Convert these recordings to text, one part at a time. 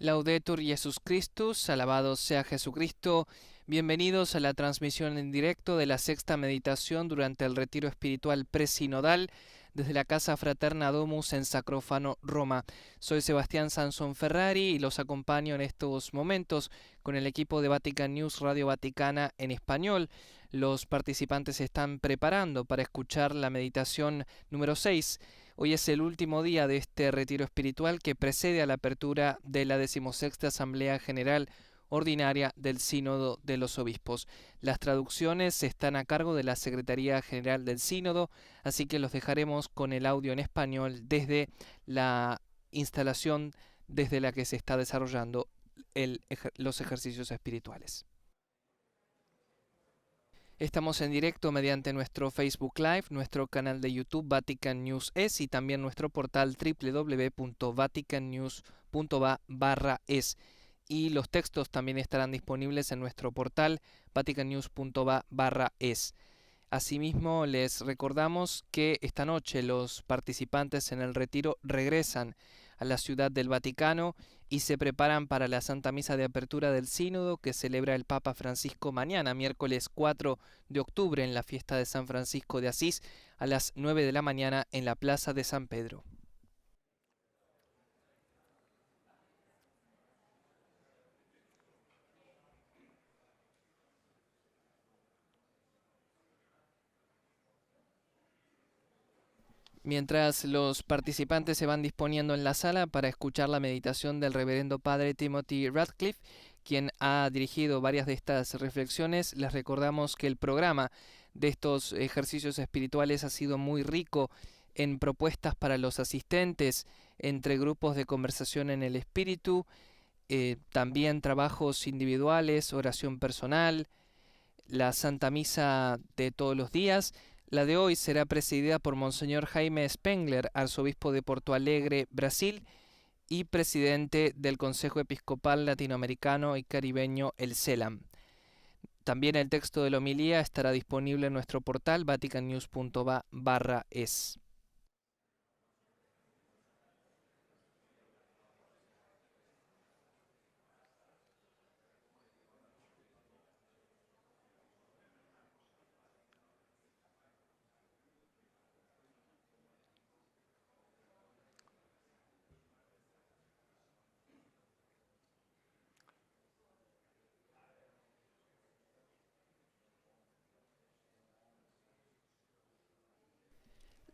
Laudetur Jesus Christus, alabado sea Jesucristo. Bienvenidos a la transmisión en directo de la sexta meditación durante el retiro espiritual presinodal desde la Casa Fraterna Domus en Sacrófano, Roma. Soy Sebastián Sansón Ferrari y los acompaño en estos momentos con el equipo de Vatican News Radio Vaticana en español. Los participantes se están preparando para escuchar la meditación número 6. Hoy es el último día de este retiro espiritual que precede a la apertura de la 16ª Asamblea General Ordinaria del Sínodo de los Obispos. Las traducciones están a cargo de la Secretaría General del Sínodo, así que los dejaremos con el audio en español desde la instalación desde la que se está desarrollando los ejercicios espirituales. Estamos en directo mediante nuestro Facebook Live, nuestro canal de YouTube Vatican News Es y también nuestro portal www.vaticannews.va/es. Y los textos también estarán disponibles en nuestro portal vaticannews.va/es. Asimismo, les recordamos que esta noche los participantes en el retiro regresan a la Ciudad del Vaticano y se preparan para la Santa Misa de Apertura del Sínodo que celebra el Papa Francisco mañana, miércoles 4 de octubre, en la fiesta de San Francisco de Asís, a las 9 de la mañana en la Plaza de San Pedro. Mientras los participantes se van disponiendo en la sala para escuchar la meditación del reverendo padre Timothy Radcliffe, quien ha dirigido varias de estas reflexiones, les recordamos que el programa de estos ejercicios espirituales ha sido muy rico en propuestas para los asistentes, entre grupos de conversación en el espíritu, también trabajos individuales, oración personal, la Santa Misa de todos los días. La de hoy será presidida por Monseñor Jaime Spengler, arzobispo de Porto Alegre, Brasil, y presidente del Consejo Episcopal Latinoamericano y Caribeño, el CELAM. También el texto de la homilía estará disponible en nuestro portal vaticannews.va/es.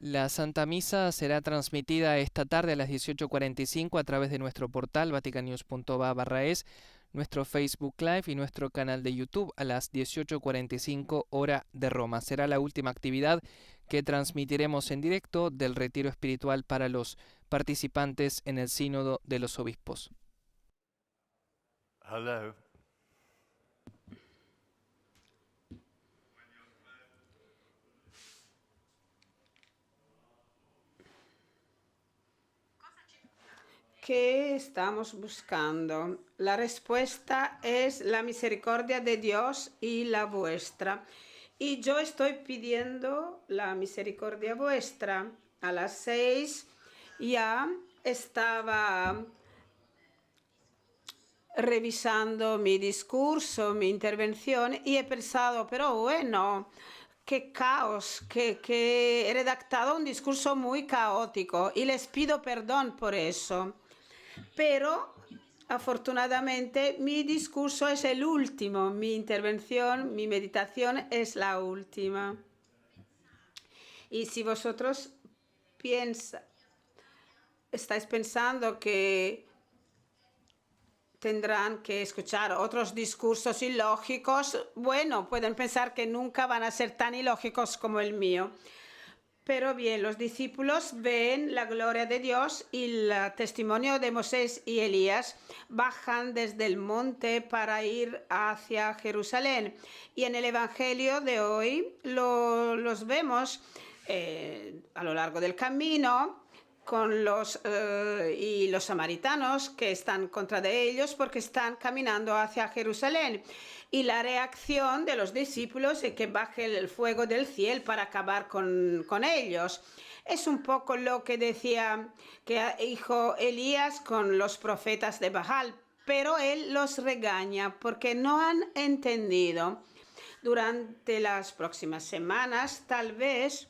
La Santa Misa será transmitida esta tarde a las 18:45 a través de nuestro portal vaticannews.va/es, nuestro Facebook Live y nuestro canal de YouTube a las 18:45 hora de Roma. Será la última actividad que transmitiremos en directo del retiro espiritual para los participantes en el Sínodo de los Obispos. Hello. ¿Qué estamos buscando? La respuesta es la misericordia de Dios y la vuestra. Y yo estoy pidiendo la misericordia vuestra. A las 6 ya estaba revisando mi discurso, mi intervención, y he pensado, pero bueno, qué caos, que he redactado un discurso muy caótico y les pido perdón por eso. Pero afortunadamente mi discurso es el último, mi intervención, mi meditación es la última. Y si vosotros estáis pensando que tendrán que escuchar otros discursos ilógicos, bueno, pueden pensar que nunca van a ser tan ilógicos como el mío. Pero bien, los discípulos ven la gloria de Dios y el testimonio de Moisés y Elías bajan desde el monte para ir hacia Jerusalén. Y en el Evangelio de hoy los vemos a lo largo del camino, y los samaritanos que están contra de ellos porque están caminando hacia Jerusalén. Y la reacción de los discípulos es que baje el fuego del cielo para acabar con ellos. Es un poco lo que decía que dijo Elías con los profetas de Baal, pero él los regaña porque no han entendido. Durante las próximas semanas, tal vez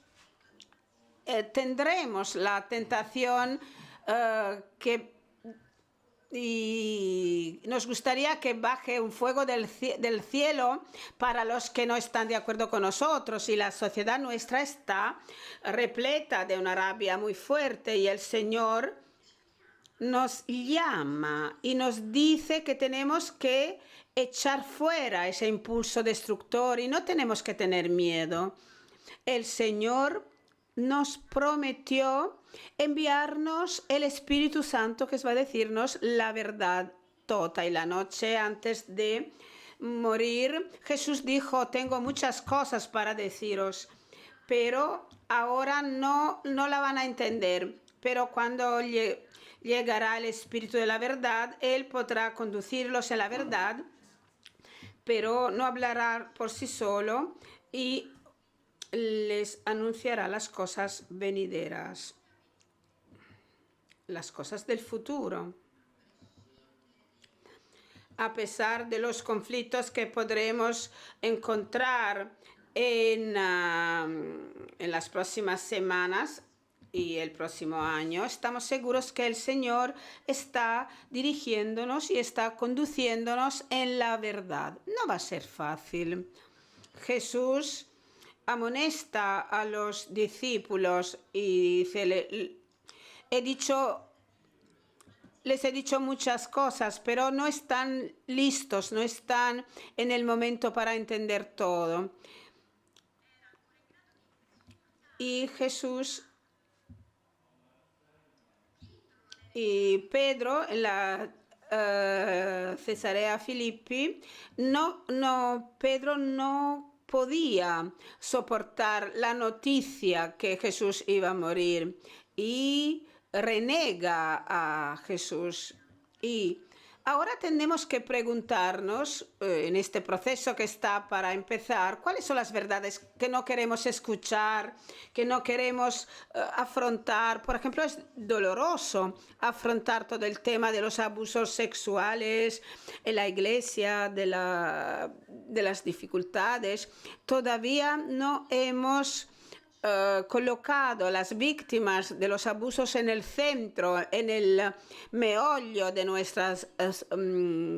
tendremos la tentación y nos gustaría que baje un fuego del cielo para los que no están de acuerdo con nosotros, y la sociedad nuestra está repleta de una rabia muy fuerte, y el Señor nos llama y nos dice que tenemos que echar fuera ese impulso destructor y no tenemos que tener miedo. El Señor nos prometió enviarnos el Espíritu Santo, que va a decirnos la verdad toda. Y la noche antes de morir, Jesús dijo: tengo muchas cosas para deciros, pero ahora no la van a entender. Pero cuando llegará el Espíritu de la verdad, Él podrá conducirlos a la verdad, pero no hablará por sí solo y les anunciará las cosas venideras, las cosas del futuro. A pesar de los conflictos que podremos encontrar en las próximas semanas y el próximo año, estamos seguros que el Señor está dirigiéndonos y está conduciéndonos en la verdad. No va a ser fácil. Jesús amonesta a los discípulos y dice: les he dicho muchas cosas, pero no están listos, no están en el momento para entender todo. Y Jesús y Pedro en la Cesarea Filippi, Pedro no podía soportar la noticia que Jesús iba a morir y renega a Jesús. Y ahora tenemos que preguntarnos, en este proceso que está para empezar, cuáles son las verdades que no queremos escuchar, que no queremos afrontar. Por ejemplo, es doloroso afrontar todo el tema de los abusos sexuales en la iglesia, de las dificultades. Todavía no hemos colocado a las víctimas de los abusos en el centro, en el meollo de nuestras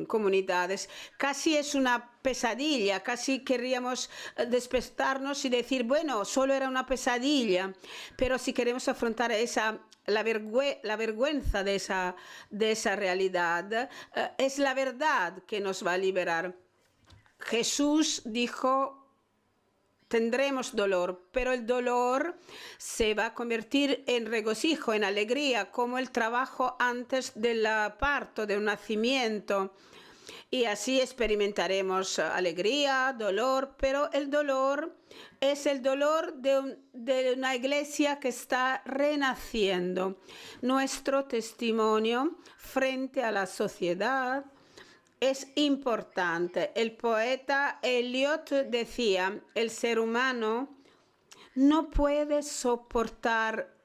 comunidades. Casi es una pesadilla, casi querríamos despertarnos y decir: bueno, solo era una pesadilla. Pero si queremos afrontar la vergüenza de esa realidad, es la verdad que nos va a liberar. Jesús dijo: tendremos dolor, pero el dolor se va a convertir en regocijo, en alegría, como el trabajo antes del parto, de un nacimiento. Y así experimentaremos alegría, dolor, pero el dolor es el dolor de una iglesia que está renaciendo. Nuestro testimonio frente a la sociedad es importante. El poeta Eliot decía: el ser humano no puede soportar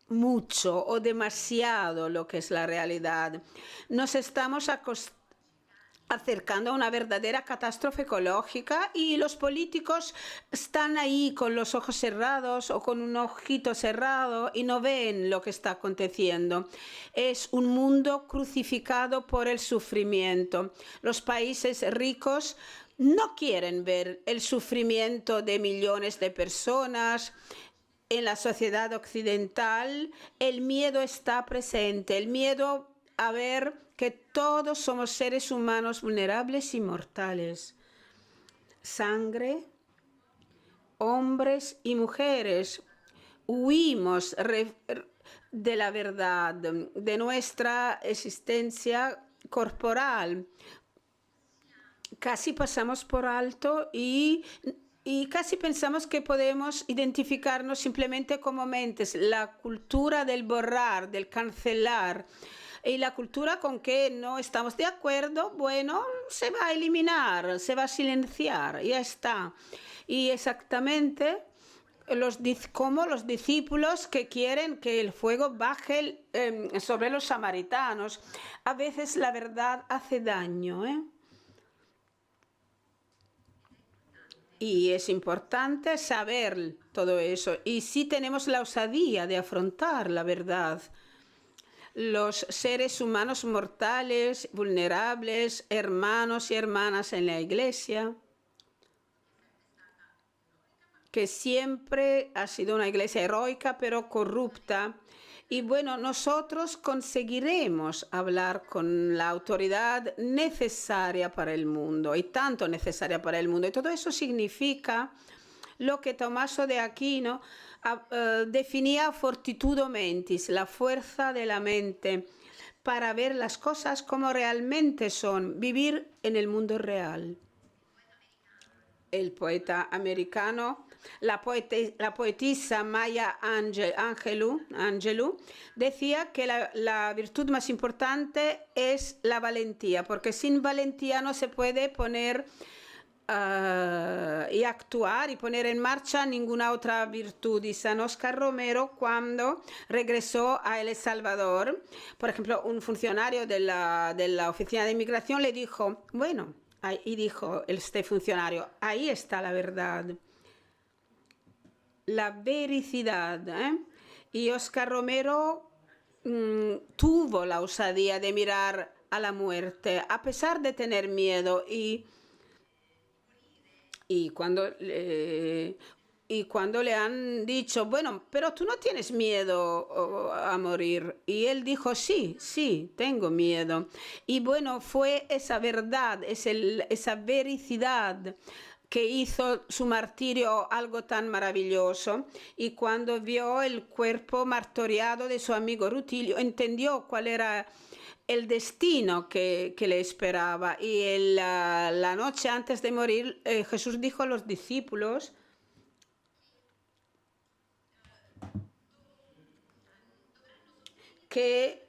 mucho o demasiado lo que es la realidad. Nos estamos acercando a una verdadera catástrofe ecológica y los políticos están ahí con los ojos cerrados o con un ojito cerrado y no ven lo que está aconteciendo. Es un mundo crucificado por el sufrimiento. Los países ricos no quieren ver el sufrimiento de millones de personas. En la sociedad occidental el miedo está presente, el miedo a ver que todos somos seres humanos vulnerables y mortales. Sangre, hombres y mujeres, huimos de la verdad, de nuestra existencia corporal. Casi pasamos por alto y Y casi pensamos que podemos identificarnos simplemente como mentes. La cultura del borrar, del cancelar, y la cultura con que no estamos de acuerdo, bueno, se va a eliminar, se va a silenciar, ya está. Y exactamente como los discípulos que quieren que el fuego baje sobre los samaritanos. A veces la verdad hace daño, ¿eh? Y es importante saber todo eso. Y sí tenemos la osadía de afrontar la verdad. Los seres humanos mortales, vulnerables, hermanos y hermanas en la iglesia, que siempre ha sido una iglesia heroica pero corrupta. Y bueno, nosotros conseguiremos hablar con la autoridad necesaria para el mundo y tanto necesaria para el mundo. Y todo eso significa lo que Tommaso de Aquino definía fortitudo mentis, la fuerza de la mente, para ver las cosas como realmente son, vivir en el mundo real. El poeta americano, la poetisa Maya Angelou decía que la virtud más importante es la valentía, porque sin valentía no se puede poner y actuar y poner en marcha ninguna otra virtud. Y San Oscar Romero, cuando regresó a El Salvador, por ejemplo, un funcionario de la oficina de inmigración le dijo, bueno, y dijo este funcionario, ahí está la verdad, la vericidad, ¿eh? Y Oscar Romero tuvo la osadía de mirar a la muerte, a pesar de tener miedo, y cuando le han dicho, bueno, pero tú no tienes miedo a morir. Y él dijo, sí, sí, tengo miedo. Y bueno, fue esa verdad, esa vericidad que hizo su martirio algo tan maravilloso. Y cuando vio el cuerpo martoriado de su amigo Rutilio, entendió cuál era el destino que le esperaba. Y la noche antes de morir, Jesús dijo a los discípulos que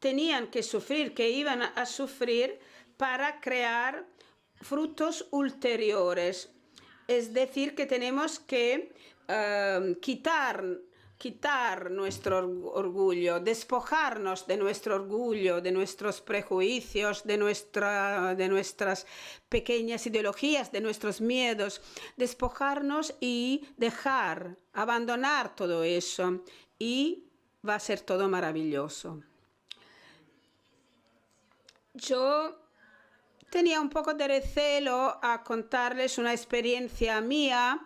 tenían que sufrir, que iban a sufrir para crear frutos ulteriores. Es decir, que tenemos que quitar nuestro orgullo, despojarnos de nuestro orgullo, de nuestros prejuicios, de nuestras pequeñas ideologías, de nuestros miedos, despojarnos y abandonar todo eso, y va a ser todo maravilloso. Yo tenía un poco de recelo a contarles una experiencia mía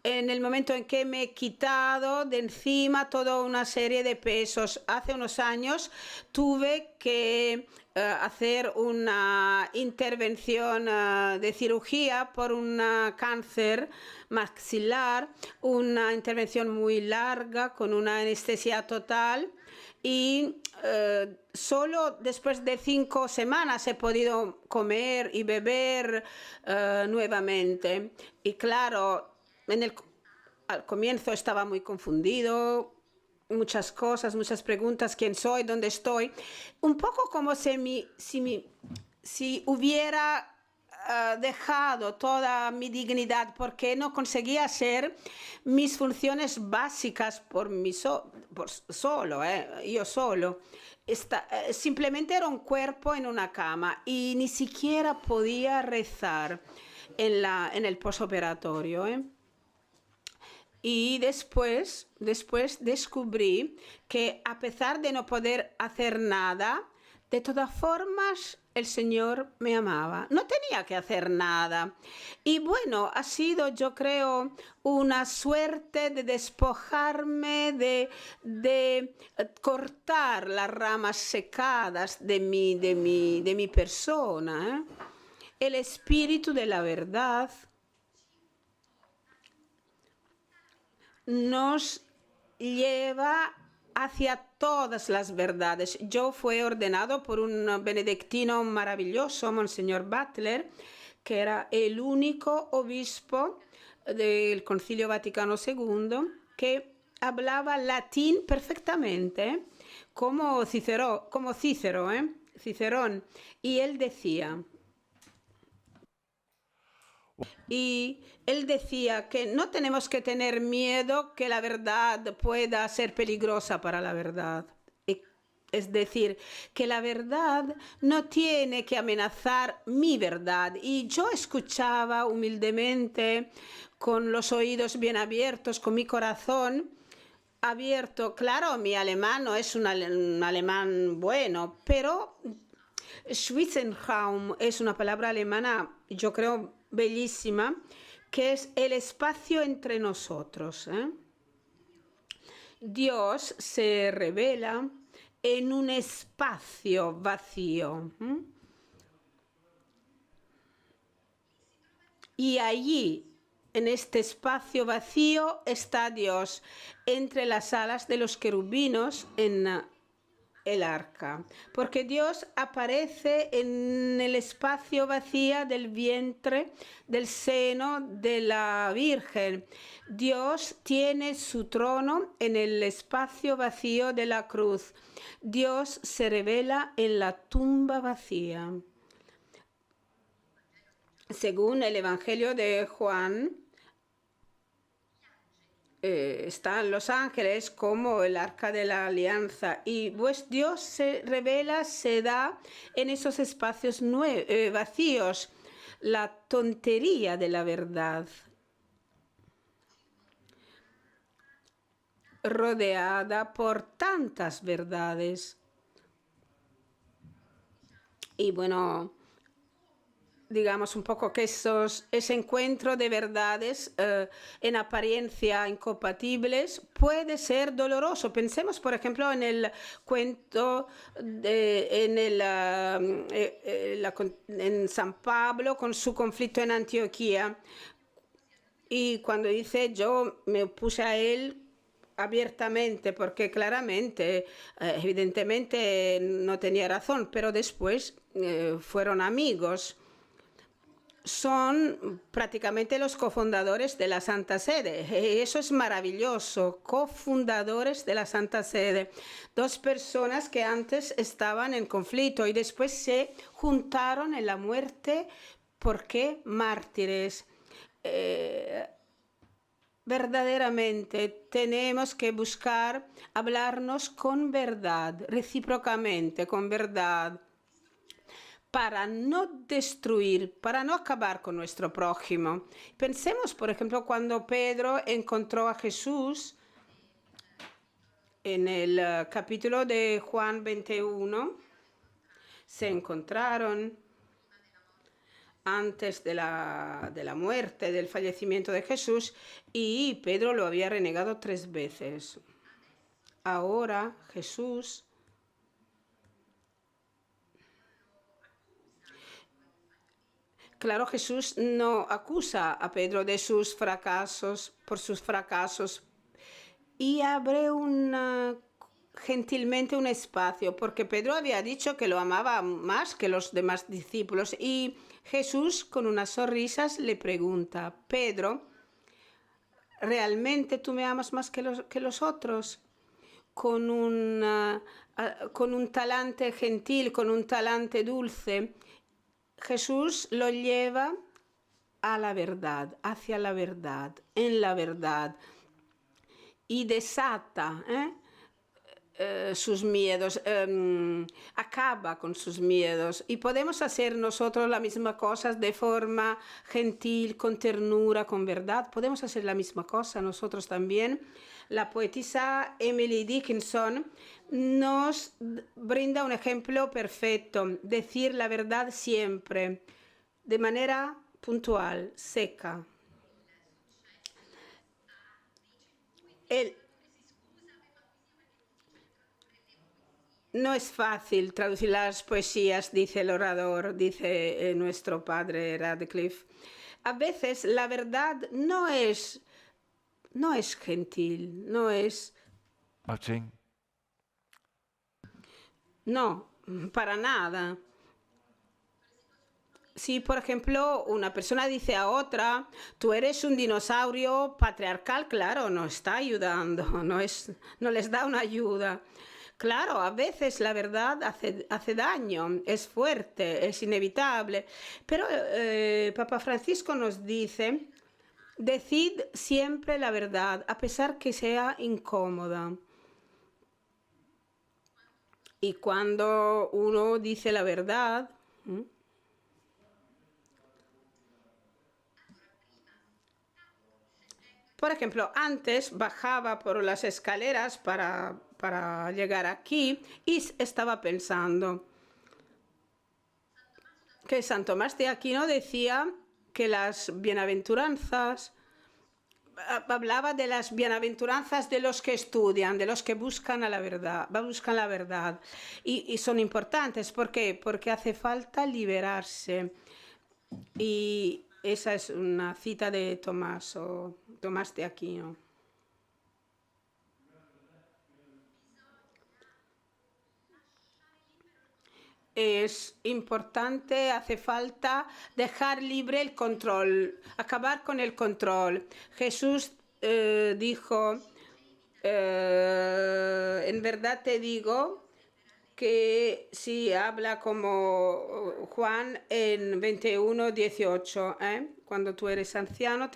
en el momento en que me he quitado de encima toda una serie de pesos. Hace unos años tuve que hacer una intervención de cirugía por un cáncer maxilar, una intervención muy larga con una anestesia total. Y solo después de 5 semanas he podido comer y beber nuevamente. Y claro, al comienzo estaba muy confundido, muchas cosas, muchas preguntas, quién soy, dónde estoy. Un poco como si hubiera dejado toda mi dignidad, porque no conseguía hacer mis funciones básicas yo solo. Simplemente era un cuerpo en una cama y ni siquiera podía rezar en el posoperatorio, ¿eh? Y después descubrí que, a pesar de no poder hacer nada, de todas formas el Señor me amaba. No tenía que hacer nada. Y bueno, ha sido, yo creo, una suerte de despojarme, de cortar las ramas secadas de mi persona, ¿eh? El espíritu de la verdad nos lleva hacia todas las verdades. Yo fui ordenado por un benedictino maravilloso, Monseñor Butler, que era el único obispo del Concilio Vaticano II que hablaba latín perfectamente, como Cicerón. Y él decía, que no tenemos que tener miedo que la verdad pueda ser peligrosa para la verdad. Es decir, que la verdad no tiene que amenazar mi verdad. Y yo escuchaba humildemente, con los oídos bien abiertos, con mi corazón abierto. Claro, mi alemán no es un alemán bueno, pero Schwitzenraum es una palabra alemana, yo creo, bellísima, que es el espacio entre nosotros. Dios se revela en un espacio vacío. Y allí, en este espacio vacío, está Dios entre las alas de los querubinos en el arca, porque Dios aparece en el espacio vacío del vientre, del seno de la Virgen. Dios tiene su trono en el espacio vacío de la cruz. Dios se revela en la tumba vacía. Según el Evangelio de Juan, están los ángeles como el arca de la alianza, y pues Dios se revela, se da en esos espacios vacíos, la tontería de la verdad, rodeada por tantas verdades. Y bueno, digamos un poco que ese encuentro de verdades en apariencia incompatibles puede ser doloroso. Pensemos, por ejemplo, en el cuento en San Pablo con su conflicto en Antioquía. Y cuando dice, yo me opuse a él abiertamente, porque claramente, evidentemente no tenía razón, pero después fueron amigos. Son prácticamente los cofundadores de la Santa Sede. Eso es maravilloso, cofundadores de la Santa Sede. Dos personas que antes estaban en conflicto y después se juntaron en la muerte. ¿Por qué? Mártires. Verdaderamente tenemos que buscar hablarnos con verdad, recíprocamente, con verdad, para no destruir, para no acabar con nuestro prójimo. Pensemos, por ejemplo, cuando Pedro encontró a Jesús en el capítulo de Juan 21, se encontraron antes de la muerte, del fallecimiento de Jesús, y Pedro lo había renegado 3 veces. Ahora Jesús Claro, Jesús no acusa a Pedro de sus fracasos, por sus fracasos, y abre gentilmente un espacio, porque Pedro había dicho que lo amaba más que los demás discípulos, y Jesús con unas sonrisas le pregunta, Pedro, ¿realmente tú me amas más que los otros? Con un talante gentil, con un talante dulce, Jesús lo lleva a la verdad, hacia la verdad, en la verdad, y desata sus miedos, acaba con sus miedos. Y podemos hacer nosotros la misma cosa de forma gentil, con ternura, con verdad. Podemos hacer la misma cosa nosotros también. La poetisa Emily Dickinson nos brinda un ejemplo perfecto. Decir la verdad siempre, de manera puntual, seca. No es fácil traducir las poesías, dice el orador, dice nuestro padre Radcliffe. A veces la verdad no es gentil, no es... Martín. No, para nada. si, por ejemplo, una persona dice a otra, tú eres un dinosaurio patriarcal, claro, no está ayudando, no les da una ayuda. Claro, a veces la verdad hace daño, es fuerte, es inevitable, pero Papa Francisco nos dice, decid siempre la verdad, a pesar que sea incómoda. Y cuando uno dice la verdad, por ejemplo, antes bajaba por las escaleras para llegar aquí y estaba pensando que San Tomás de Aquino decía que las bienaventuranzas, hablaba de las bienaventuranzas de los que estudian, de los que buscan a la verdad, buscan la verdad. Y son importantes, ¿por qué? Porque hace falta liberarse. Y esa es una cita de Tomás de Aquino. Es importante, hace falta dejar libre el control, acabar con el control. Jesús dijo, en verdad te digo que si habla como Juan en 21:18, cuando tú eres anciano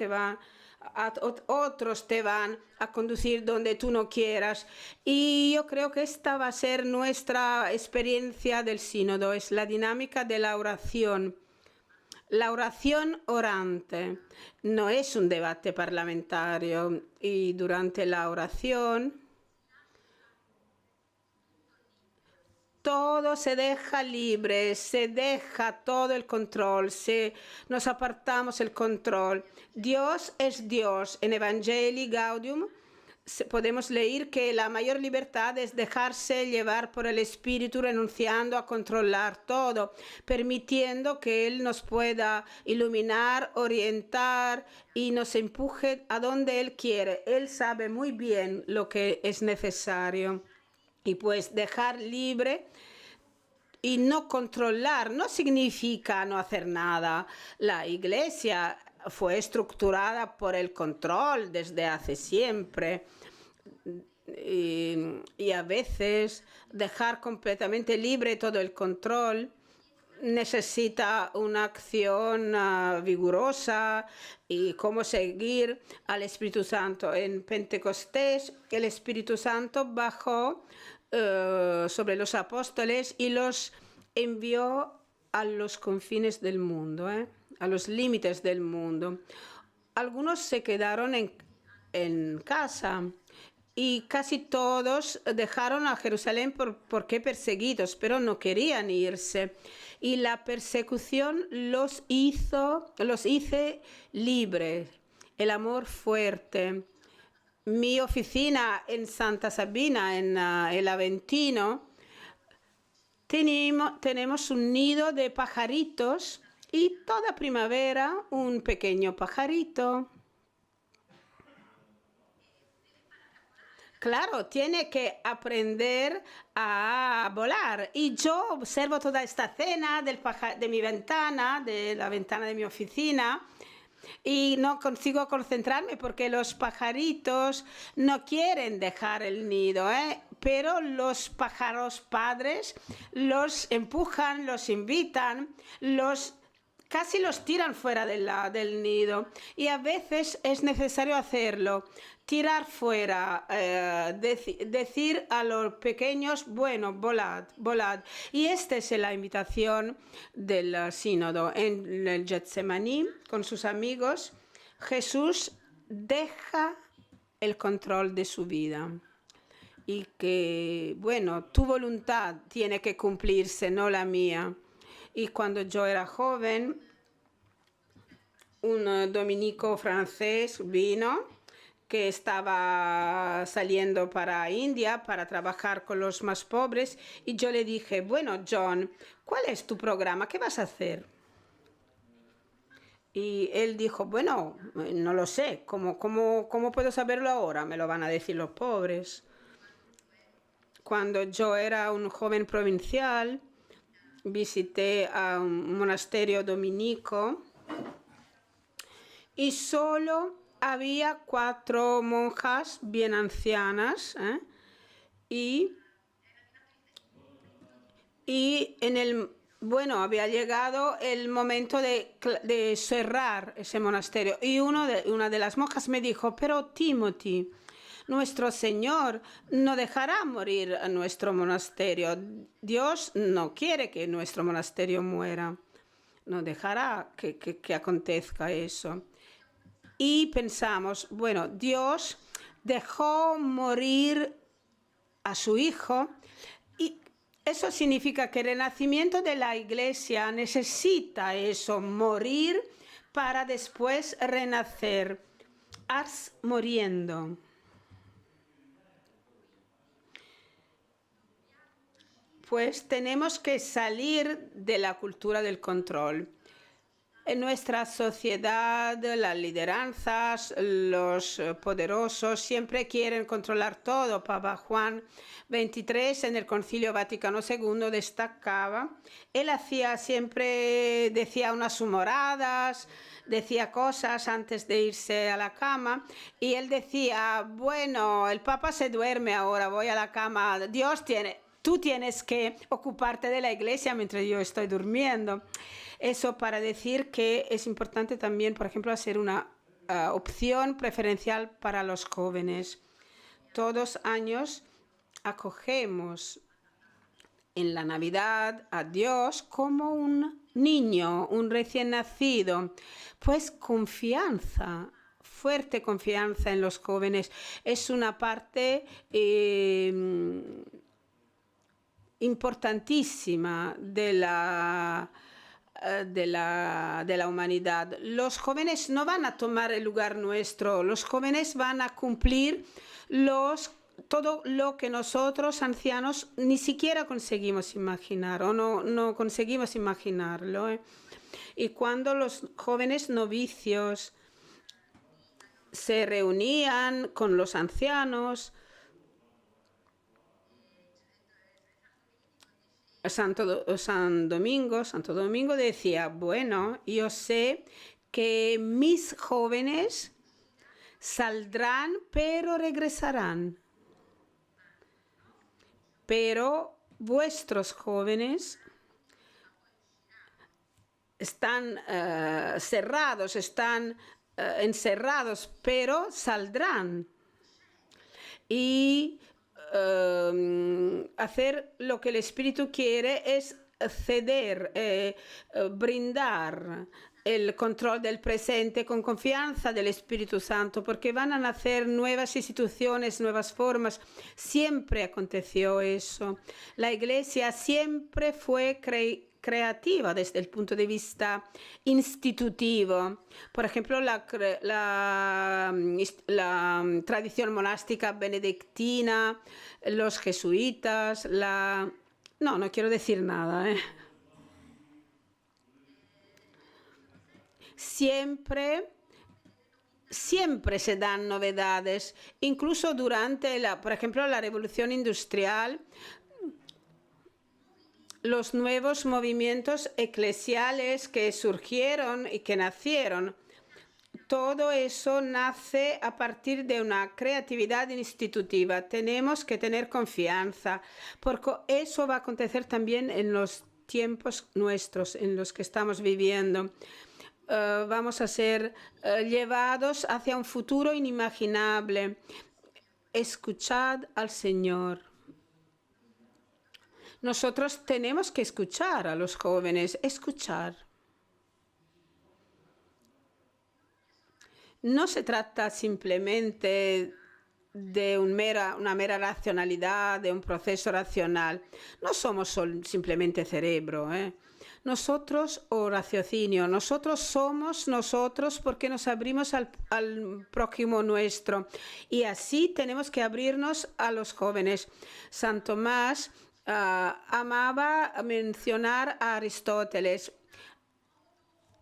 otros te van a conducir donde tú no quieras. Y yo creo que esta va a ser nuestra experiencia del sínodo, es la dinámica de la oración. La oración orante no es un debate parlamentario y durante la oración todo se deja libre, se deja todo el control, nos apartamos el control. Dios es Dios. En Evangelii Gaudium podemos leer que la mayor libertad es dejarse llevar por el Espíritu, renunciando a controlar todo, permitiendo que Él nos pueda iluminar, orientar y nos empuje a donde Él quiere. Él sabe muy bien lo que es necesario. Y pues dejar libre y no controlar no significa no hacer nada. La Iglesia fue estructurada por el control desde hace siempre. Y a veces dejar completamente libre todo el control necesita una acción vigorosa y cómo seguir al Espíritu Santo. En Pentecostés el Espíritu Santo bajó sobre los apóstoles y los envió a los confines del mundo, a los límites del mundo. Algunos se quedaron en casa y casi todos dejaron a Jerusalén porque perseguidos, pero no querían irse. Y la persecución los hizo libres, el amor fuerte. Mi oficina en Santa Sabina, en el Aventino, tenemos un nido de pajaritos y toda primavera un pequeño pajarito. Claro, tiene que aprender a volar. Y yo observo toda esta escena de mi ventana, de la ventana de mi oficina, y no consigo concentrarme porque los pajaritos no quieren dejar el nido, pero los pájaros padres los empujan, los invitan, casi los tiran fuera del nido. Y a veces es necesario hacerlo, tirar fuera, decir a los pequeños, bueno, volad, volad. Y esta es la invitación del sínodo. En el Getsemaní, con sus amigos, Jesús deja el control de su vida. Y que, bueno, tu voluntad tiene que cumplirse, no la mía. Y cuando yo era joven, un dominico francés vino que estaba saliendo para India para trabajar con los más pobres y yo le dije, bueno, John, ¿cuál es tu programa? ¿Qué vas a hacer? Y él dijo, bueno, no lo sé, ¿cómo puedo saberlo ahora? Me lo van a decir los pobres. Cuando yo era un joven provincial, visité a un monasterio dominico y solo había 4 monjas bien ancianas, y bueno, había llegado el momento de cerrar ese monasterio. Y una de las monjas me dijo, pero Timothy, nuestro Señor no dejará morir a nuestro monasterio. Dios no quiere que nuestro monasterio muera. No dejará que acontezca eso. Y pensamos, bueno, Dios dejó morir a su hijo. Eso significa que el renacimiento de la iglesia necesita eso, morir para después renacer. Ars muriendo. Pues tenemos que salir de la cultura del control. En nuestra sociedad, las lideranzas, los poderosos siempre quieren controlar todo. Papa Juan XXIII en el Concilio Vaticano II destacaba. Él siempre decía unas humoradas, decía cosas antes de irse a la cama y él decía, bueno, el Papa se duerme ahora, voy a la cama, tú tienes que ocuparte de la iglesia mientras yo estoy durmiendo. Eso para decir que es importante también, por ejemplo, hacer una opción preferencial para los jóvenes. Todos años acogemos en la Navidad a Dios como un niño, un recién nacido. Pues confianza, fuerte confianza en los jóvenes. Es una parte importantísima de la humanidad. Los jóvenes no van a tomar el lugar nuestro, los jóvenes van a cumplir todo lo que nosotros ancianos ni siquiera conseguimos imaginar o no conseguimos imaginarlo. Y cuando los jóvenes novicios se reunían con los ancianos, Santo Domingo decía, bueno, yo sé que mis jóvenes saldrán, pero regresarán. Pero vuestros jóvenes están cerrados, están encerrados, pero saldrán. Y hacer lo que el Espíritu quiere es ceder, brindar el control del presente con confianza del Espíritu Santo, porque van a nacer nuevas instituciones, nuevas formas. Siempre aconteció eso. La Iglesia siempre fue creativa desde el punto de vista institutivo. Por ejemplo, la tradición monástica benedictina, los jesuitas, no quiero decir nada, Siempre se dan novedades, incluso durante, por ejemplo, la Revolución Industrial, los nuevos movimientos eclesiales que surgieron y que nacieron. Todo eso nace a partir de una creatividad institutiva. Tenemos que tener confianza, porque eso va a acontecer también en los tiempos nuestros, en los que estamos viviendo. Vamos a ser llevados hacia un futuro inimaginable. Escuchad al Señor. Nosotros tenemos que escuchar a los jóvenes, escuchar. No se trata simplemente de una mera racionalidad, de un proceso racional. No somos simplemente cerebro, Nosotros o raciocinio, nosotros somos nosotros porque nos abrimos al prójimo nuestro. Y así tenemos que abrirnos a los jóvenes. San Tomás amaba mencionar a Aristóteles.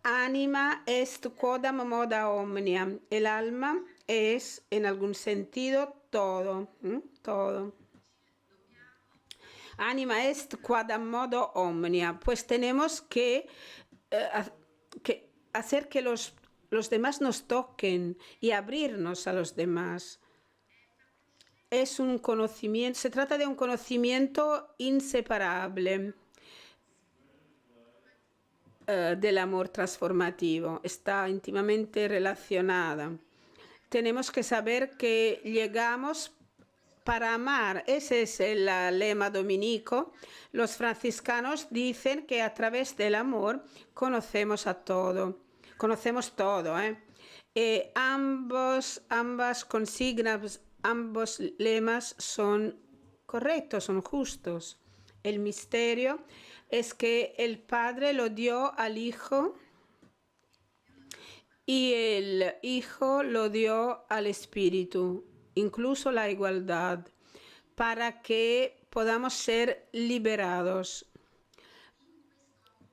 Anima est quodam moda omnia. El alma es, en algún sentido, todo. Todo. Anima est quad a modo omnia. Pues tenemos que hacer que los demás nos toquen y abrirnos a los demás. Es un conocimiento, se trata de un conocimiento inseparable del amor transformativo. Está íntimamente relacionada. Tenemos que saber que llegamos para amar. Ese es el lema dominico. Los franciscanos dicen que a través del amor conocemos todo. Ambas consignas, ambos lemas son correctos, son justos. El misterio es que el Padre lo dio al Hijo y el Hijo lo dio al Espíritu, incluso la igualdad, para que podamos ser liberados.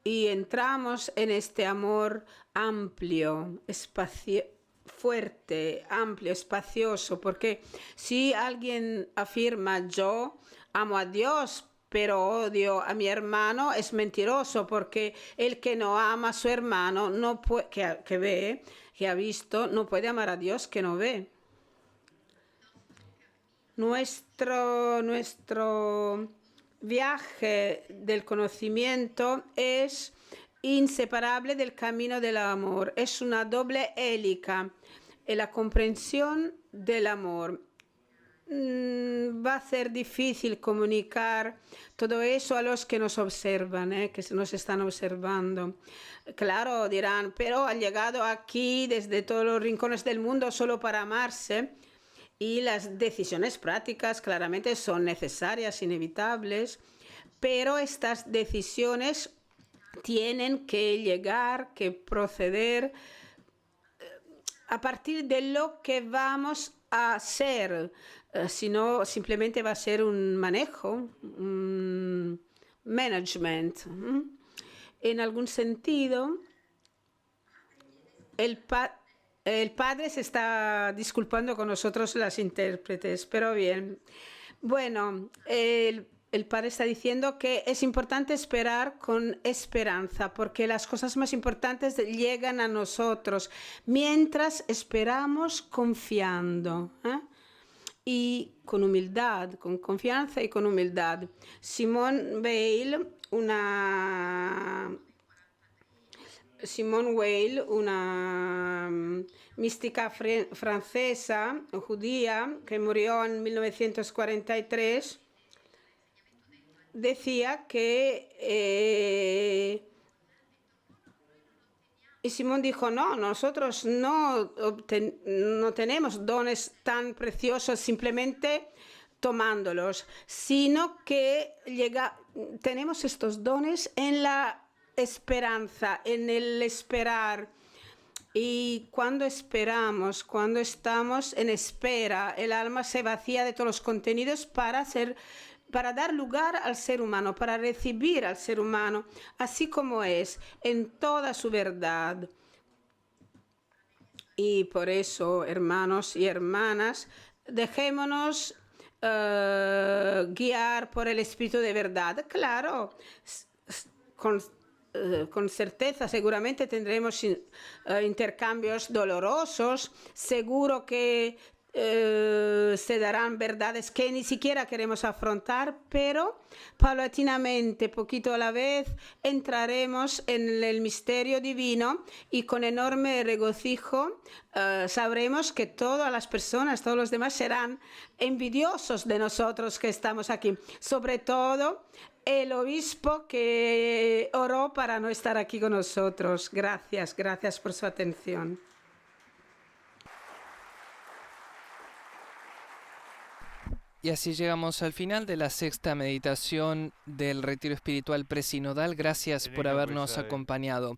Y entramos en este amor amplio, fuerte, amplio, espacioso, porque si alguien afirma yo amo a Dios, pero odio a mi hermano, es mentiroso, porque el que no ama a su hermano, no puede, que ve, que ha visto, no puede amar a Dios que no ve. Nuestro viaje del conocimiento es inseparable del camino del amor. Es una doble hélice en la comprensión del amor. Va a ser difícil comunicar todo eso a los que nos observan, que nos están observando. Claro, dirán, pero han llegado aquí desde todos los rincones del mundo solo para amarse. Y las decisiones prácticas claramente son necesarias, inevitables, pero estas decisiones tienen que llegar, que proceder a partir de lo que vamos a hacer. Si no, simplemente va a ser un manejo, un management. En algún sentido, el Padre se está disculpando con nosotros, las intérpretes, pero bien. Bueno, el Padre está diciendo que es importante esperar con esperanza, porque las cosas más importantes llegan a nosotros mientras esperamos confiando. Y con humildad, con confianza y con humildad. Simone Weil, una mística francesa, judía, que murió en 1943, decía que... y Simón dijo, no, nosotros no tenemos dones tan preciosos simplemente tomándolos, sino que tenemos estos dones en la esperanza, en el esperar. Y cuando esperamos, cuando estamos en espera, el alma se vacía de todos los contenidos para dar lugar al ser humano, para recibir al ser humano, así como es, en toda su verdad. Y por eso, hermanos y hermanas, dejémonos guiar por el Espíritu de verdad. Claro, con certeza seguramente tendremos intercambios dolorosos, seguro que se darán verdades que ni siquiera queremos afrontar, pero paulatinamente, poquito a la vez, entraremos en el misterio divino y con enorme regocijo sabremos que todas las personas, todos los demás serán envidiosos de nosotros que estamos aquí, sobre todo el obispo que oró para no estar aquí con nosotros. Gracias por su atención. Y así llegamos al final de la sexta meditación del Retiro Espiritual Presinodal. Gracias por habernos acompañado.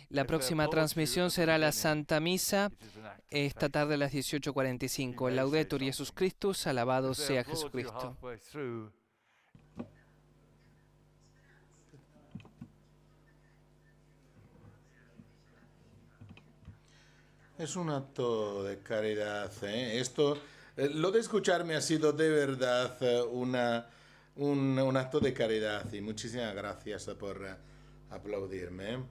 La próxima transmisión será la Santa Misa esta tarde a las 18:45. Laudetur Jesus Christus, alabado sea Jesucristo. Es un acto de caridad, Esto, lo de escucharme ha sido de verdad una un acto de caridad y muchísimas gracias por aplaudirme.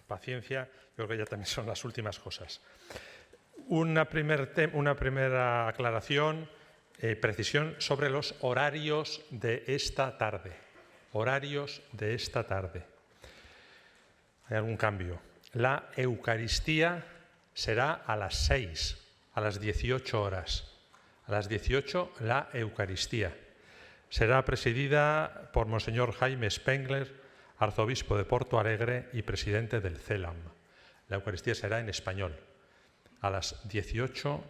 Paciencia, creo que ya también son las últimas cosas. Una primera aclaración, precisión sobre los horarios de esta tarde. Horarios de esta tarde. Hay algún cambio. La Eucaristía será a las 6, a las 18 horas. A las 18 la Eucaristía. Será presidida por Monseñor Jaime Spengler, arzobispo de Porto Alegre y presidente del CELAM. La Eucaristía será en español. A las 18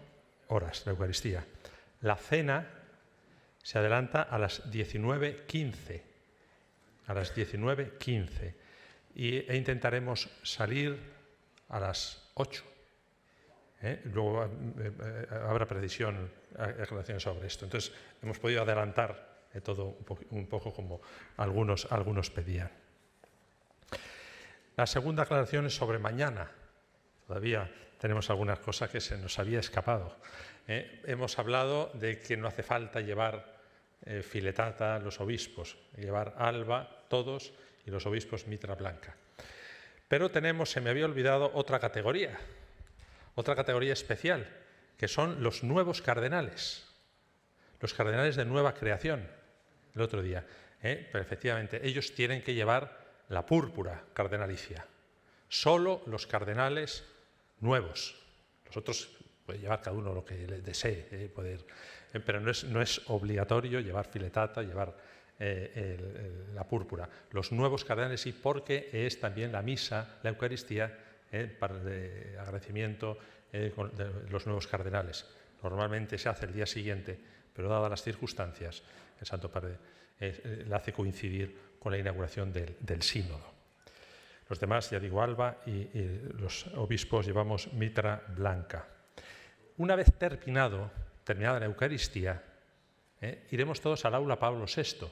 horas la Eucaristía. La cena se adelanta a las 19:15. A las 19:15. E intentaremos salir a las 8. Luego habrá precisión, aclaraciones sobre esto. Entonces, hemos podido adelantar todo un poco como algunos pedían. La segunda aclaración es sobre mañana. Todavía tenemos algunas cosas que se nos había escapado. Hemos hablado de que no hace falta llevar filetata a los obispos, llevar alba todos y los obispos mitra blanca. Pero se me había olvidado otra categoría especial, que son los nuevos cardenales, los cardenales de nueva creación, el otro día. Pero efectivamente, ellos tienen que llevar la púrpura cardenalicia. Solo los cardenales nuevos. Los otros pueden llevar cada uno lo que les desee, pero no es obligatorio llevar filetata, llevar la púrpura. Los nuevos cardenales sí, porque es también la misa, la Eucaristía, para el agradecimiento de los nuevos cardenales. Normalmente se hace el día siguiente, pero dadas las circunstancias, el Santo Padre la hace coincidir con la inauguración del sínodo. Los demás, ya digo, alba y los obispos llevamos mitra blanca. Una vez terminada la Eucaristía, iremos todos al aula Pablo VI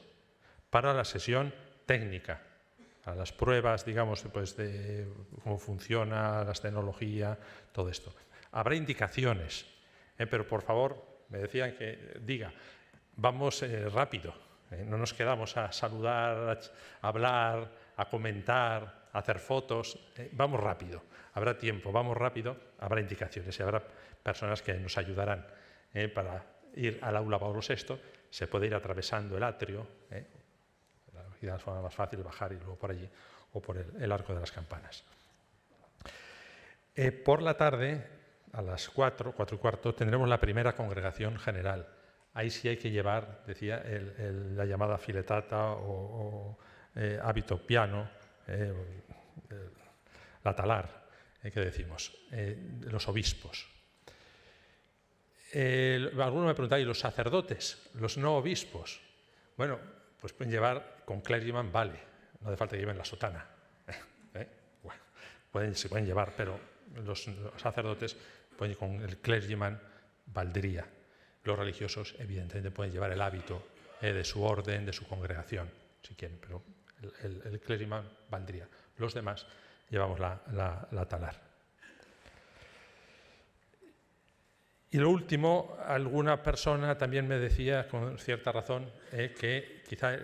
para la sesión técnica, a las pruebas, digamos, pues, de cómo funciona la tecnología, todo esto. Habrá indicaciones, pero por favor, me decían que diga, vamos rápido, no nos quedamos a saludar, a hablar, a comentar, a hacer fotos, vamos rápido, habrá tiempo, vamos rápido, habrá indicaciones y habrá personas que nos ayudarán para ir al aula Pablo VI. Se puede ir atravesando el atrio, la forma más fácil, bajar y luego por allí, o por el arco de las campanas. Por la tarde, a las 4:15, tendremos la primera congregación general. Ahí sí hay que llevar, decía, la llamada filetata o hábito piano, la talar, que decimos, los obispos. Alguno me preguntaba, ¿y los sacerdotes, los no obispos? Bueno, pues pueden llevar con clergyman, vale, no hace falta que lleven la sotana. Bueno, se pueden llevar, pero los sacerdotes pueden ir con el clergyman, valdría. Los religiosos, evidentemente, pueden llevar el hábito de su orden, de su congregación, si quieren, pero el clergyman valdría. Los demás llevamos la talar. Y lo último, alguna persona también me decía, con cierta razón, que quizá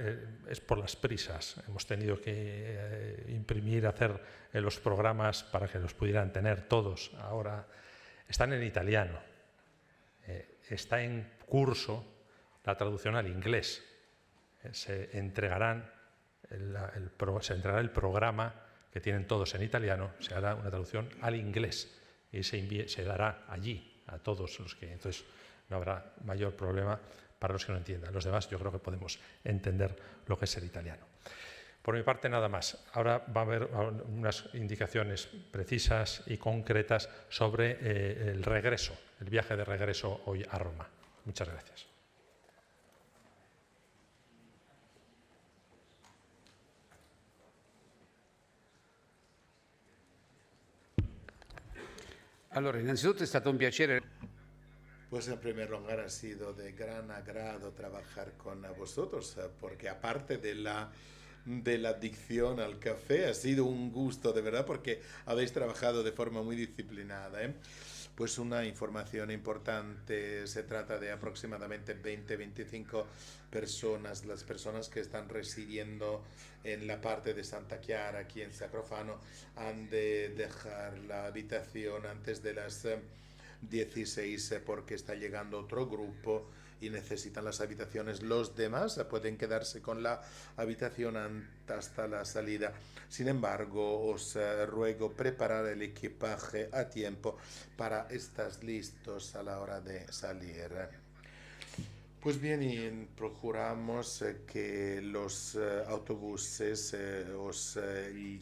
es por las prisas. Hemos tenido que imprimir, hacer los programas para que los pudieran tener todos. Ahora están en italiano. Está en curso la traducción al inglés. Se entregará el programa que tienen todos en italiano, se hará una traducción al inglés y se dará allí a todos los que... Entonces no habrá mayor problema para los que no entiendan. Los demás yo creo que podemos entender lo que es el italiano. Por mi parte nada más. Ahora va a haber unas indicaciones precisas y concretas sobre el regreso, el viaje de regreso hoy a Roma. Muchas gracias. Allora, innanzitutto è stato un piacere. Pues en primer lugar ha sido de gran agrado trabajar con vosotros, porque aparte de la adicción al café, ha sido un gusto de verdad, porque habéis trabajado de forma muy disciplinada. Pues una información importante, se trata de aproximadamente 20-25 personas, las personas que están residiendo en la parte de Santa Chiara, aquí en Sacrofano, han de dejar la habitación antes de las 16 porque está llegando otro grupo y necesitan las habitaciones. Los demás pueden quedarse con la habitación hasta la salida. Sin embargo, os ruego preparar el equipaje a tiempo para estar listos a la hora de salir. Pues bien, y procuramos que los autobuses os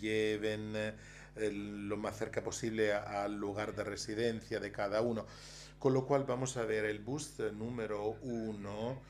lleven lo más cerca posible al lugar de residencia de cada uno. Con lo cual vamos a ver el bus número 1